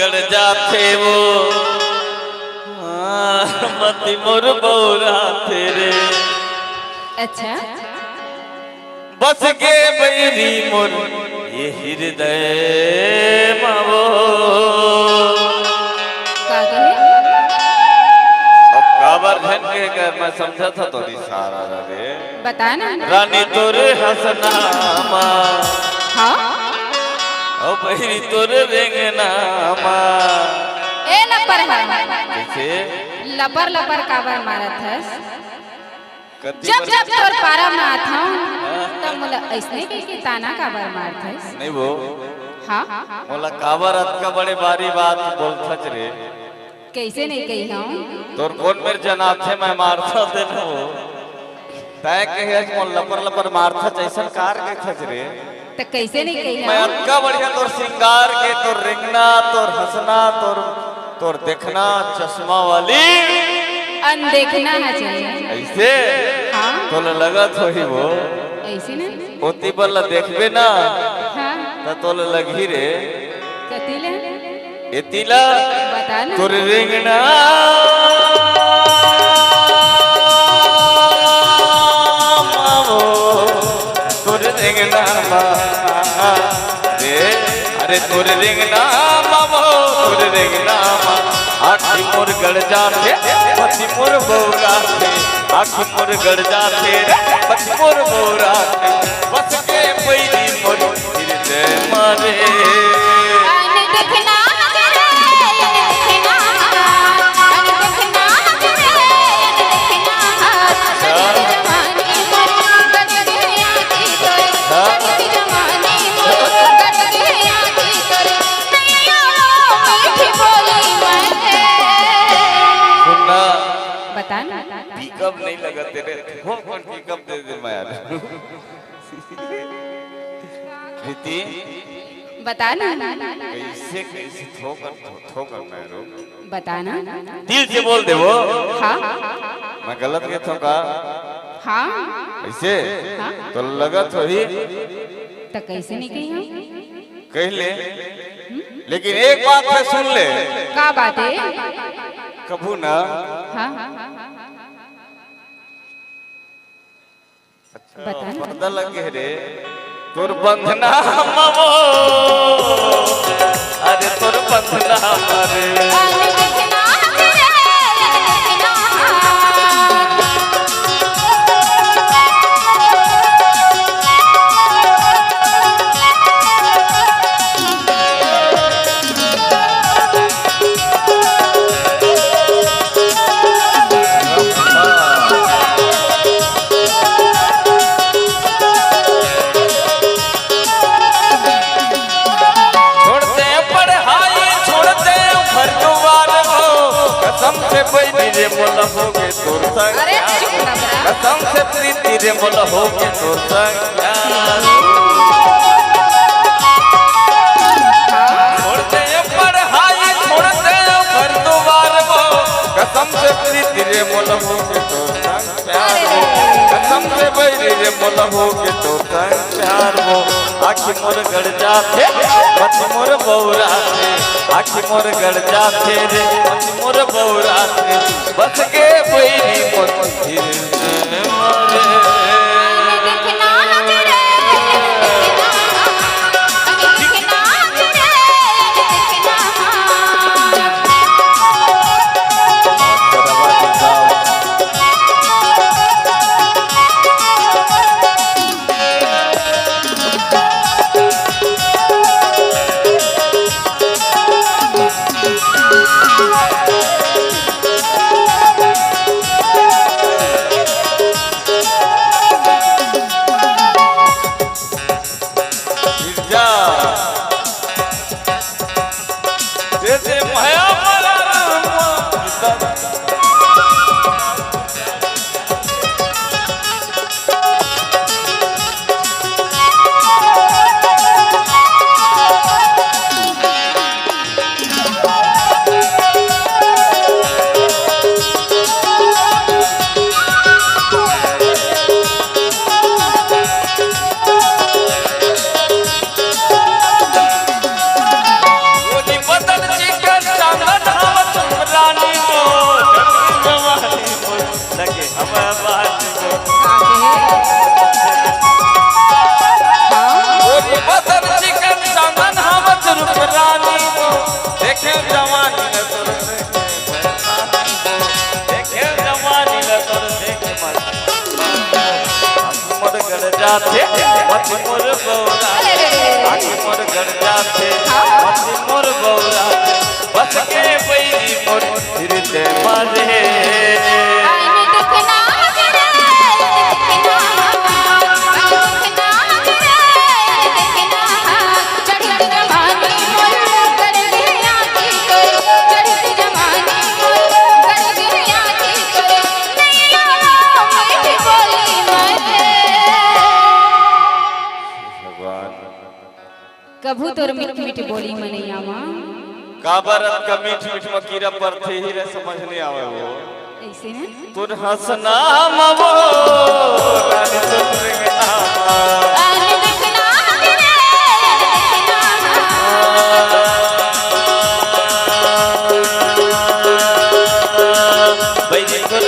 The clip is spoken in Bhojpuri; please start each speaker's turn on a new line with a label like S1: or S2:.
S1: गड़ जाते वो मती मोर बौरा तेरे।
S2: अच्छा
S1: बस के बैरी मोर ये हृदय मावो।
S2: का कहे?
S1: अब काबर घन के कर मैं समझा था तो सारा रे
S2: बता ना।
S1: रानी तोरे हसनामा
S2: हाँ
S1: ओ बैरी तोरे रेंगनामा।
S2: ए लपर है
S1: कैसे
S2: लपर लपर काबर मारत हस?
S1: कति
S2: जब जब तोर पारा में आता तब मोला ऐसने के ताना काबर मारत हस?
S1: नहीं वो
S2: हाँ
S1: मोला काबर अतका बड़े बारी बात बोलथच रे।
S2: कैसे नहीं कही हूँ?
S1: तोर कौन मेरे जनाथे मैं मारथा देनो तय कहे मोल लपर लपर मारथा जैसन कार के खज रे।
S2: तो कैसे नहीं कही
S1: मैं
S2: हूँ?
S1: अतका बढ़िया तोर सिंगार के तोर रिंगना तोर हंसना तोर देखना चश्मा वाली
S2: अनदेखना है चाहिए।
S1: ऐसे
S2: हाँ
S1: तो लगत होई वो
S2: ऐसे ना।
S1: ओती बल्ला देखबे ना
S2: हाँ
S1: त तोल लगी रे
S2: कतीले
S1: एतिला
S2: बता ना।
S1: तोर रिंगना मावो तोर रिंगना रे अरे तोर रिंगना मावो तोर रिंगना आखी मोर गड़ जाते पति मोर बौरा थे। आखी मोर गड़ जाते पति मोर बौरा थे। बस के पैरी मोर हृदय मारे।
S2: अनदेखना करे अनदेखना अनदेखना करे अनदेखना कजरी जमाने मोर कजरी आती तोरे कजरी जमाने मोर कजरी आती तोरे नैया मीठी बोली मने।
S1: सुनना
S2: बता ना।
S1: पिकअप नहीं लगा तेरे हो कौन पिकअप दे दे मैं यार। प्रीति
S2: बता ना।
S1: कैसे कैसे ठोकर मैं रो
S2: बता ना।
S1: दिल से बोल दे वो।
S2: हाँ
S1: मैं गलत के था का
S2: हाँ
S1: ऐसे
S2: हाँ
S1: तो लगा थोड़ी
S2: तो कैसे नहीं कही हूँ?
S1: कह ले लेकिन एक बात है सुन ले
S2: का बात है?
S1: कभू ना
S2: हाँ बता ना।
S1: पर्दा लगे रे तोर बंधना मवो अरे तोर बंधना मारे।
S2: अनदेखना करे अनदेखना
S1: रे मोला होगे तोर संग
S2: अरे चुप ना बरा।
S1: कसम से प्रीति रे मोला होगे तोर संग छोड़ दे पढ़ाई छोड़ दे घर द्वार वो कसम से प्रीति रे मोला होगे तोर संग प्यार वो कसम से बैरी रे मोला होगे तोर संग प्यार वो। आखी मोर गड़ जाते पति मोर बौरा थे। आखी मोर गड़ जाते रे पति मोर बौरा थे। बस के बैरी मोर हृदय मारे।
S2: अनदेखना करे अनदेखना करे अनदेखना
S1: तोर देख मत मोर गड़ जाते मत मोर बौरा आगे मोर गड़ जाते मत मोर बौरा बस के बैरी मोर हृदय मारे
S2: आईने देखना करे देखना देखना चढ़ती जवानी मोर कर गया की कोई चढ़ती जवानी मोर कर गया की कोई नैया मीठी बोली मरे
S1: भगवान
S2: कभू तोर मीठी मीठी बोली मनैया मां
S1: काबरत का मीठ मीठ मकीरा पर थे ही रे समझ नहीं आवे वो
S2: ऐसे ना
S1: तुर हंसना मवो रानी सुंदर आमा
S2: आईने देखना करे देखना
S1: बैरी कर